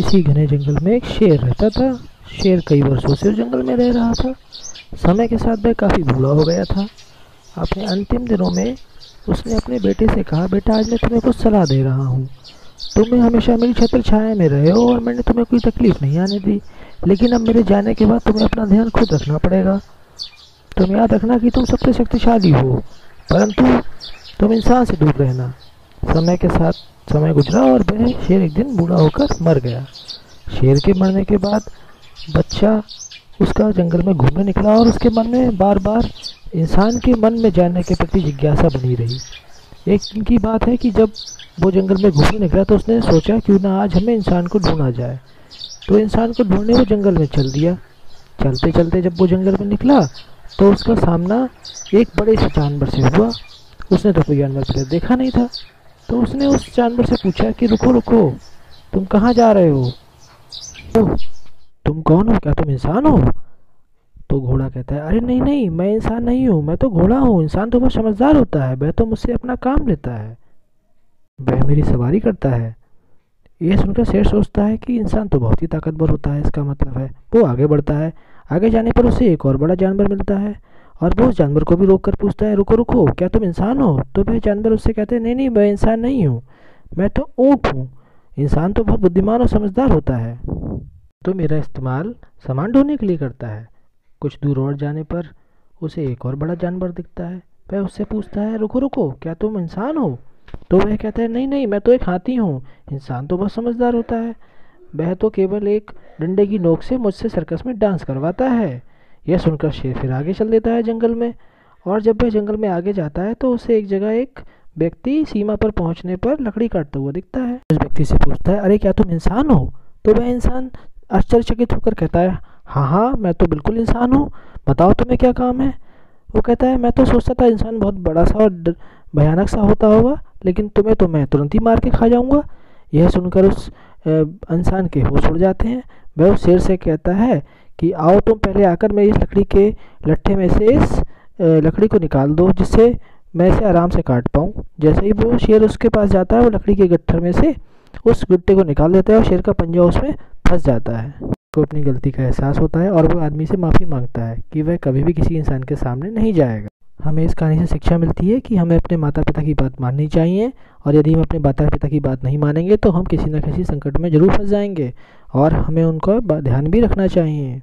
किसी घने जंगल में एक शेर रहता था। शेर कई वर्षों से उस जंगल में रह रहा था। समय के साथ वह काफ़ी बूढ़ा हो गया था। अपने अंतिम दिनों में उसने अपने बेटे से कहा, बेटा आज मैं तुम्हें कुछ सलाह दे रहा हूँ। तुम्हें हमेशा मेरी छत्र छाया में रहे हो और मैंने तुम्हें कोई तकलीफ नहीं आने दी, लेकिन अब मेरे जाने के बाद तुम्हें अपना ध्यान खुद रखना पड़ेगा। तुम याद रखना कि तुम सबसे शक्तिशाली हो, परंतु तुम इंसान से दूर रहना। समय के साथ समय गुजरा और वह शेर एक दिन बूढ़ा होकर मर गया। शेर के मरने के बाद बच्चा उसका जंगल में घूमने निकला और उसके मन में बार बार इंसान के मन में जानने के प्रति जिज्ञासा बनी रही। एक दिन की बात है कि जब वो जंगल में घूमने निकला तो उसने सोचा क्यों ना आज हमें इंसान को ढूंढा जाए। तो इंसान को ढूंढने वो जंगल में चल दिया। चलते चलते जब वो जंगल में निकला तो उसका सामना एक बड़े से जानवर से हुआ। उसने तो कोई जानवर पहले देखा नहीं था। तो उसने उस जानवर से पूछा कि रुको रुको, तुम कहाँ जा रहे हो? तुम कौन हो? क्या तुम इंसान हो? तो घोड़ा कहता है, अरे नहीं नहीं, मैं इंसान नहीं हूँ, मैं तो घोड़ा हूँ। इंसान तो बहुत समझदार होता है, वह तो मुझसे अपना काम लेता है, वह मेरी सवारी करता है। यह सुनकर शेर सोचता है कि इंसान तो बहुत ही ताकतवर होता है। इसका मतलब है वो आगे बढ़ता है। आगे जाने पर उसे एक और बड़ा जानवर मिलता है और वो उस जानवर को भी रोक कर पूछता है, रुको रुको, क्या तुम इंसान हो? तो वह जानवर उससे कहते हैं, नहीं नहीं, मैं इंसान नहीं हूँ, मैं तो ऊँट हूँ। इंसान तो बहुत बुद्धिमान और समझदार होता है, तो मेरा इस्तेमाल सामान ढोने के लिए करता है। कुछ दूर और जाने पर उसे एक और बड़ा जानवर दिखता है। वह उससे पूछता है, रुको रुको, क्या तुम इंसान हो? तो वह कहता है, नहीं नहीं, मैं तो एक हाथी हूँ। इंसान तो बहुत समझदार होता है, वह तो केवल एक डंडे की नोक से मुझसे सर्कस में डांस करवाता है। यह सुनकर शेर फिर आगे चल देता है जंगल में। और जब वह जंगल में आगे जाता है तो उसे एक जगह एक व्यक्ति सीमा पर पहुंचने पर लकड़ी काटता हुआ दिखता है। उस व्यक्ति से पूछता है, अरे क्या तुम इंसान हो? तो वह इंसान आश्चर्यचकित होकर कहता है, हाँ हाँ, मैं तो बिल्कुल इंसान हूँ, बताओ तुम्हें क्या काम है? वो कहता है, मैं तो सोचता था इंसान बहुत बड़ा सा और भयानक सा होता होगा, लेकिन तुम्हें तो मैं तुरंत ही मार के खा जाऊंगा। यह सुनकर उस इंसान के होश उड़ जाते हैं। वह उस शेर से कहता है कि आओ तुम पहले आकर मेरी इस लकड़ी के लट्ठे में से इस लकड़ी को निकाल दो, जिससे मैं इसे आराम से काट पाऊँ। जैसे ही वो शेर उसके पास जाता है, वो लकड़ी के गट्ठर में से उस गट्टे को निकाल देता है और शेर का पंजा उसमें फंस जाता है। को अपनी गलती का एहसास होता है और वो आदमी से माफ़ी मांगता है कि वह कभी भी किसी इंसान के सामने नहीं जाएगा। हमें इस कहानी से शिक्षा मिलती है कि हमें अपने माता पिता की बात माननी चाहिए, और यदि हम अपने माता पिता की बात नहीं मानेंगे तो हम किसी न किसी संकट में ज़रूर फंस जाएंगे, और हमें उनका ध्यान भी रखना चाहिए।